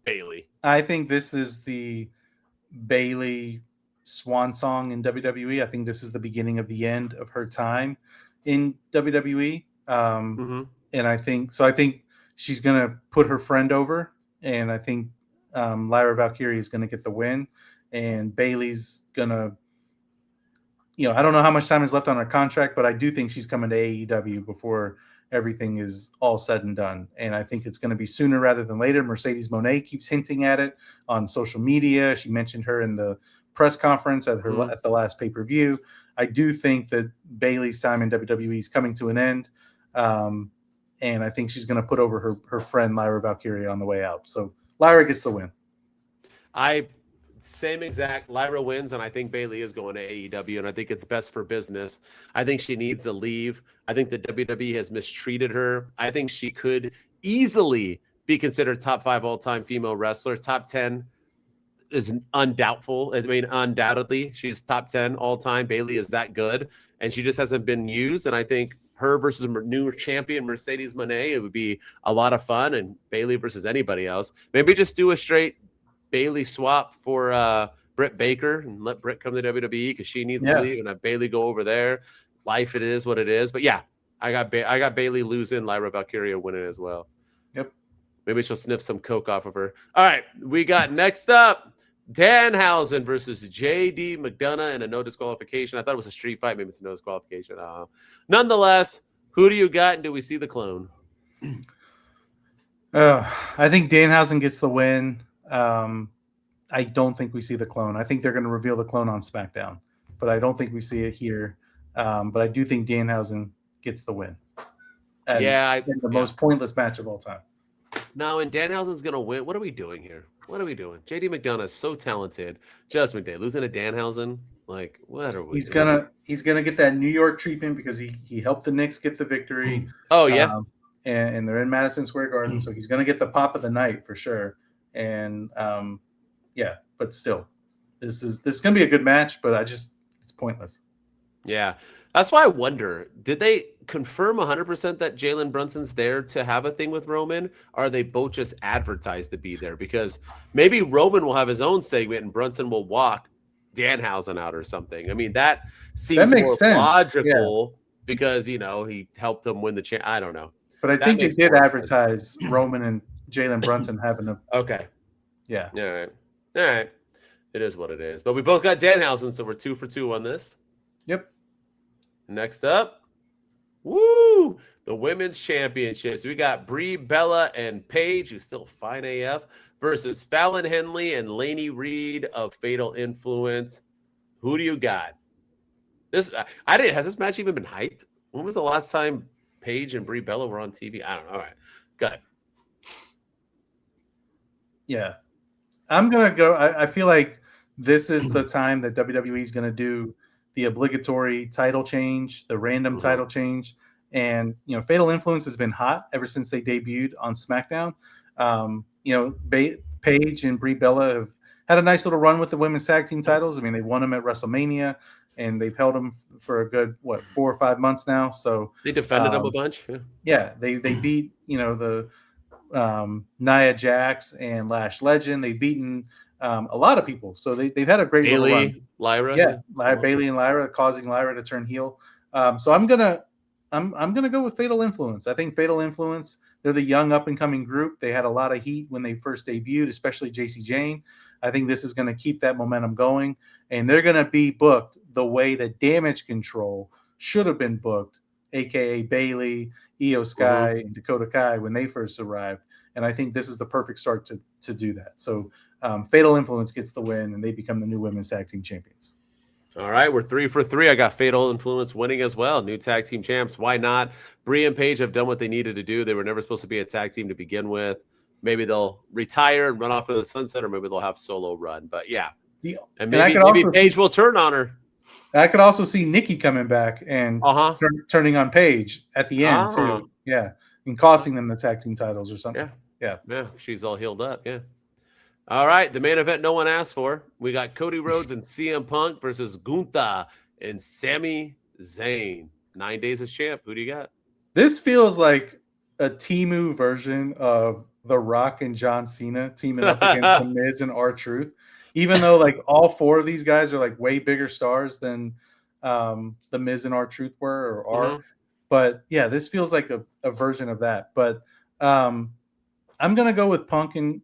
Bayley? I think this is the Bayley swan song in WWE. I think this is the beginning of the end of her time in WWE. And I think she's going to put her friend over, and I think Lyra Valkyria is going to get the win. And Bayley's gonna, I don't know how much time is left on her contract, but I do think she's coming to AEW before everything is all said and done. And I think it's going to be sooner rather than later. Mercedes Moné keeps hinting at it on social media. She mentioned her in the press conference at the last pay-per-view. I do think that Bayley's time in WWE is coming to an end. And I think she's going to put over her friend Lyra Valkyria on the way out. So Lyra gets the win. Same exact. Lyra wins, and I think Bayley is going to AEW, and I think it's best for business. I think she needs to leave. I think the WWE has mistreated her. I think she could easily be considered top 5 all-time female wrestler. Top 10 is undoubtful. I mean, undoubtedly, she's top 10 all-time. Bayley is that good, and she just hasn't been used, and I think her versus new champion Mercedes Moné, it would be a lot of fun, and Bayley versus anybody else. Maybe just do a straight Bayley swap for Britt Baker and let Britt come to WWE because she needs to leave, and have Bayley go over there. Life, it is what it is. But yeah, I got Bayley losing, Lyra Valkyria winning as well. Yep. Maybe she'll sniff some coke off of her. All right, we got next up Danhausen versus JD McDonough in a no disqualification. I thought it was a street fight. Maybe it's a no disqualification. Nonetheless, who do you got, and do we see the clone? I think Danhausen gets the win. I I don't think we see the clone. I think they're going to reveal the clone on SmackDown, but I don't think we see it here. But I do think Danhausen gets the win. And in the most pointless match of all time. No, and Danhausen's going to win. What are we doing here? What are we doing? JD McDonough is so talented. Judgment Day, losing to Danhausen? Like, what are we doing? He's gonna get that New York treatment because he helped the Knicks get the victory. Oh, yeah. And they're in Madison Square Garden, so he's gonna get the pop of the night for sure. And yeah, but still, this is gonna be a good match, but it's pointless. Yeah. That's why I wonder, did they confirm 100% that Jalen Brunson's there to have a thing with Roman? Or are they both just advertised to be there? Because maybe Roman will have his own segment and Brunson will walk Danhausen out or something. I mean, that seems more logical because, you know, he helped him win the I don't know. But I think they did advertise Roman and Jalen Brunson having a... Okay. Yeah. All right. All right. It is what it is. But we both got Danhausen, so we're 2 for 2 on this. Yep. Next up, the women's championships. We got Brie Bella and Paige, who's still fine AF, versus Fallon Henley and Lainey Reed of Fatal Influence. Who do you got? Has this match even been hyped? When was the last time Paige and Brie Bella were on TV? I don't know. All right, go ahead. Yeah, I'm gonna go. I feel like this is the time that WWE is gonna do the obligatory title change, the random title change. And, you know, Fatal Influence has been hot ever since they debuted on SmackDown. You know, Paige and Brie Bella have had a nice little run with the women's tag team titles. I mean, they won them at WrestleMania, and they've held them for a good, 4 or 5 months now. So they defended them a bunch. Yeah, they beat, you know, the Nia Jax and Lash Legend. They've beaten a lot of people. So they've had a great little run. Lyra. Yeah, Bailey and Lyra, causing Lyra to turn heel. So I'm gonna go with Fatal Influence. I think Fatal Influence, they're the young up and coming group. They had a lot of heat when they first debuted, especially JC Jane. I think this is going to keep that momentum going, and they're going to be booked the way that Damage Control should have been booked, aka Bailey, Io Sky, and Dakota Kai when they first arrived. And I think this is the perfect start to do that. So Fatal Influence gets the win, and they become the new women's tag team champions. All right, we're 3 for 3. I got Fatal Influence winning as well. New tag team champs. Why not? Brie and Paige have done what they needed to do. They were never supposed to be a tag team to begin with. Maybe they'll retire and run off into the sunset, or maybe they'll have solo run. But yeah, and maybe Paige will turn on her. I could also see Nikki coming back and turning on Paige at the end too. Yeah, and costing them the tag team titles or something. Yeah. She's all healed up. Yeah. All right, the main event no one asked for. We got Cody Rhodes and CM Punk versus Gunther and Sami Zayn. 9 days as champ. Who do you got? This feels like a Temu version of The Rock and John Cena teaming up against The Miz and R-Truth. Even though like all 4 of these guys are like way bigger stars than The Miz and R-Truth were or are. But yeah, this feels like a version of that. But I'm gonna go with Punk and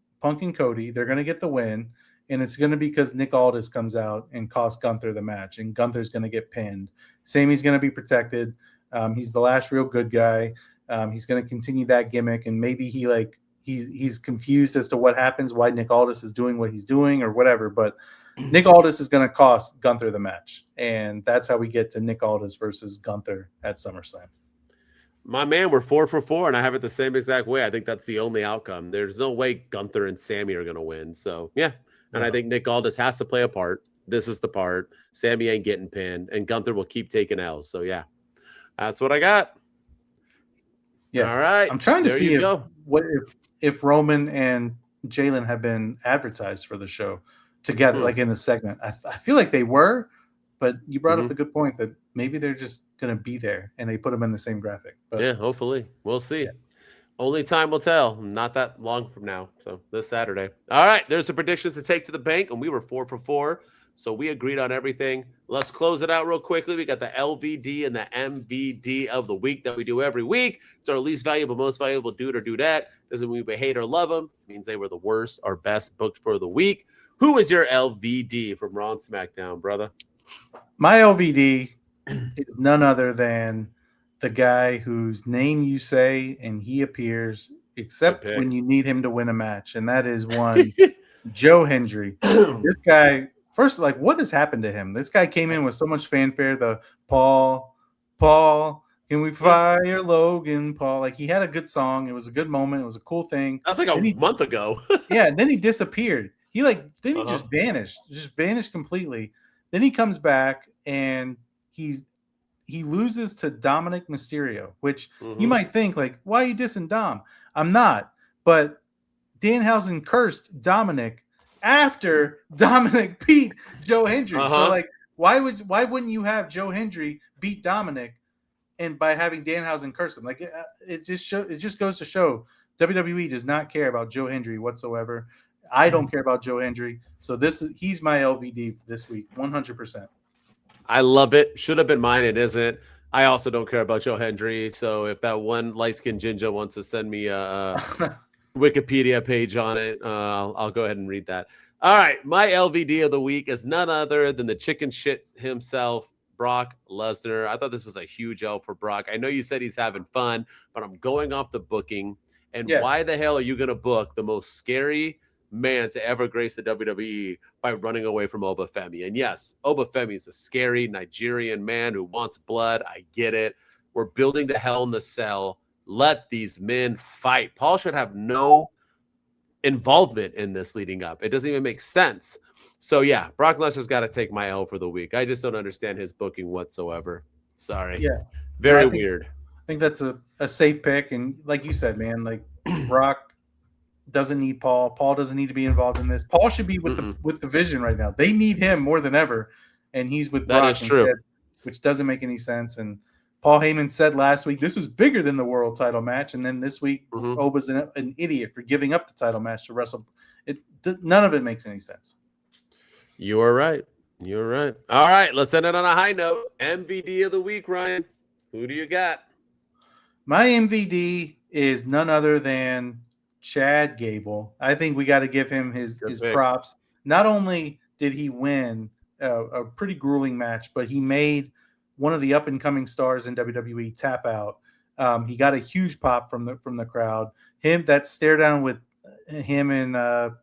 Cody. They're gonna get the win, and it's gonna be because Nick Aldis comes out and costs Gunther the match, and Gunther's gonna get pinned. Sami's gonna be protected. He's the last real good guy. He's gonna continue that gimmick, and maybe he's confused as to what happens, why Nick Aldis is doing what he's doing or whatever. But Nick Aldis is gonna cost Gunther the match, and that's how we get to Nick Aldis versus Gunther at SummerSlam. My man, we're 4 for 4, and I have it the same exact way. I think that's the only outcome. There's no way Gunther and Sami are going to win. So, yeah. And I think Nick Aldis has to play a part. This is the part. Sami ain't getting pinned, and Gunther will keep taking L's. So, yeah. That's what I got. Yeah. All right. I'm trying to see if Roman and Jalen have been advertised for the show together, like in the segment. I feel like they were, but you brought up a good point that maybe they're just going to be there and they put them in the same graphic. But, yeah, hopefully. We'll see. Yeah. Only time will tell. Not that long from now. So this Saturday. All right. There's the predictions to take to the bank, and we were 4 for 4. So we agreed on everything. Let's close it out real quickly. We got the LVD and the MVD of the week that we do every week. It's our least valuable, most valuable dude or dudette. Doesn't mean we hate or love them. It means they were the worst or best booked for the week. Who is your LVD from Raw and SmackDown, brother? My LVD is none other than the guy whose name you say and he appears, except when you need him to win a match, and that is one Joe Hendry. This guy, first, like, what has happened to him? This guy came in with so much fanfare. The Paul, can we fire Logan Paul? Like, he had a good song. It was a good moment. It was a cool thing. That's like a month ago. Yeah, and then he disappeared. He just vanished completely. Then he comes back and he loses to Dominic Mysterio, which you might think, like, why are you dissing Dom? I'm not, but Danhausen cursed Dominic after Dominic beat Joe Hendry. So, like, why wouldn't you have Joe Hendry beat Dominic, and by having Danhausen curse him? Like, it just goes to show WWE does not care about Joe Hendry whatsoever. I don't care about Joe Hendry. So he's my LVD this week, 100%. I love it. Should have been mine. It isn't. I also don't care about Joe Hendry. So if that one light-skinned ginger wants to send me a Wikipedia page on it, I'll go ahead and read that. All right. My LVD of the week is none other than the chicken shit himself, Brock Lesnar. I thought this was a huge L for Brock. I know you said he's having fun, but I'm going off the booking. And why the hell are you going to book the most scary man to ever grace the WWE by running away from Oba Femi? And yes, Oba Femi is a scary Nigerian man who wants blood. I get it. We're building to Hell in the Cell. Let these men fight. Paul should have no involvement in this leading up. It doesn't even make sense. So yeah, Brock Lesnar's got to take my L for the week. I just don't understand his booking whatsoever. Sorry. Yeah. Very weird. I think that's a safe pick. And like you said, man, like, Brock doesn't need Paul. Paul doesn't need to be involved in this. Paul should be with the Vision right now. They need him more than ever, and he's with Brock instead, which doesn't make any sense. And Paul Heyman said last week this was bigger than the world title match, and then this week Oba's an idiot for giving up the title match to wrestle. None of it makes any sense. You are right. You're right. All right, let's end it on a high note. MVD of the week, Ryan. Who do you got? My MVD is none other than Chad Gable. I think we got to give him his props. Not only did he win a pretty grueling match, but he made one of the up and coming stars in WWE tap out. He got a huge pop from the crowd. That stare down with him and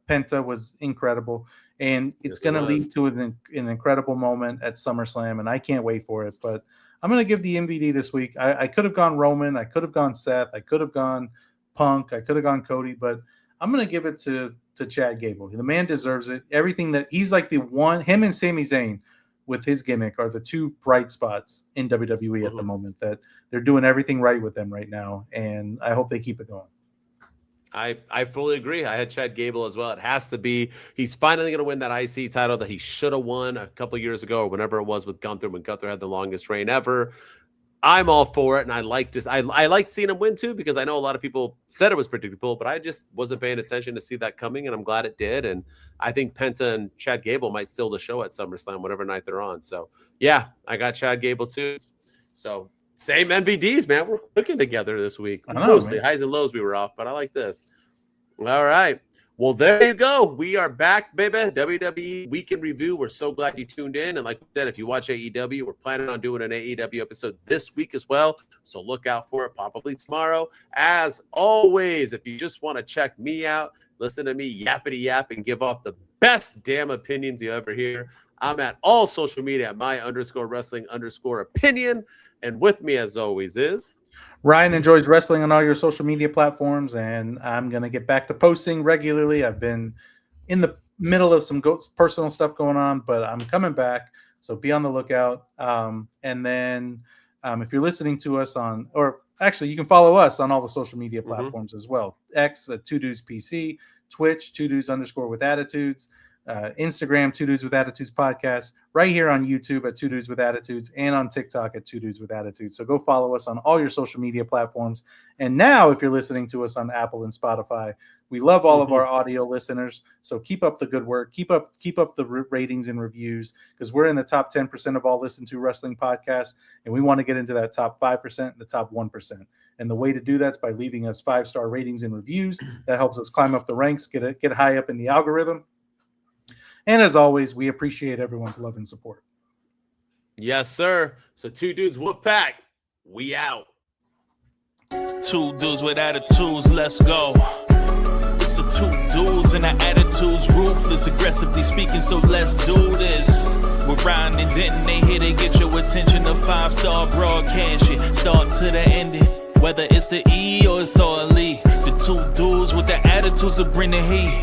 Penta was incredible, and it's going to lead to an incredible moment at SummerSlam, and I can't wait for it. But I'm going to give the MVD this week. I could have gone Roman, I could have gone Seth, I could have gone Punk, I could have gone Cody, but I'm going to give it to Chad Gable. The man deserves it. Everything that he's like the one, him and Sami Zayn with his gimmick are the two bright spots in WWE at the moment, that they're doing everything right with them right now. And I hope they keep it going. I fully agree. I had Chad Gable as well. It has to be. He's finally going to win that IC title that he should have won a couple of years ago or whenever it was with Gunther, when Gunther had the longest reign ever. I'm all for it, and I liked seeing him win too, because I know a lot of people said it was predictable, but I just wasn't paying attention to see that coming, and I'm glad it did. And I think Penta and Chad Gable might steal the show at SummerSlam, whatever night they're on. So yeah, I got Chad Gable too. So same MVDs, man. We're cooking together this week. Mostly highs and lows we were off, but I like this. All right. Well, there you go. We are back, baby. WWE Weekend Review. We're so glad you tuned in. And like we said, if you watch AEW, we're planning on doing an AEW episode this week as well. So look out for it, probably tomorrow. As always, if you just want to check me out, listen to me yappity yap and give off the best damn opinions you ever hear, I'm at all social media at my_wrestling_opinion. And with me, as always, is Ryan. Enjoys wrestling on all your social media platforms, and I'm going to get back to posting regularly. I've been in the middle of some personal stuff going on, but I'm coming back, so be on the lookout. And then if you're listening to us or actually you can follow us on all the social media platforms as well. X at 2DudesPC, Twitch 2Dudes_with_attitudes, Instagram 2Dudes_with_attitudes podcast, right here on YouTube at 2Dudes_with_attitudes, and on TikTok at 2Dudes_with_attitudes. So go follow us on all your social media platforms. And now, if you're listening to us on Apple and Spotify, we love all of our audio listeners. So keep up the good work. Keep up the ratings and reviews, because we're in the top 10% of all listened to wrestling podcasts, and we want to get into that top 5%, the top 1%. And the way to do that is by leaving us 5-star ratings and reviews. That helps us climb up the ranks, get high up in the algorithm. And as always, we appreciate everyone's love and support. Yes, sir. So 2 Dudes Wolfpack, we out. 2 dudes with attitudes, let's go. It's the 2 dudes. dudes and our attitudes ruthless, aggressively speaking, so let's do this. We're riding in Denton, they here to get your attention. A 5-star broadcast shit, start to the ending. Whether it's the E or it's all E, the two dudes with the attitudes that bring the heat.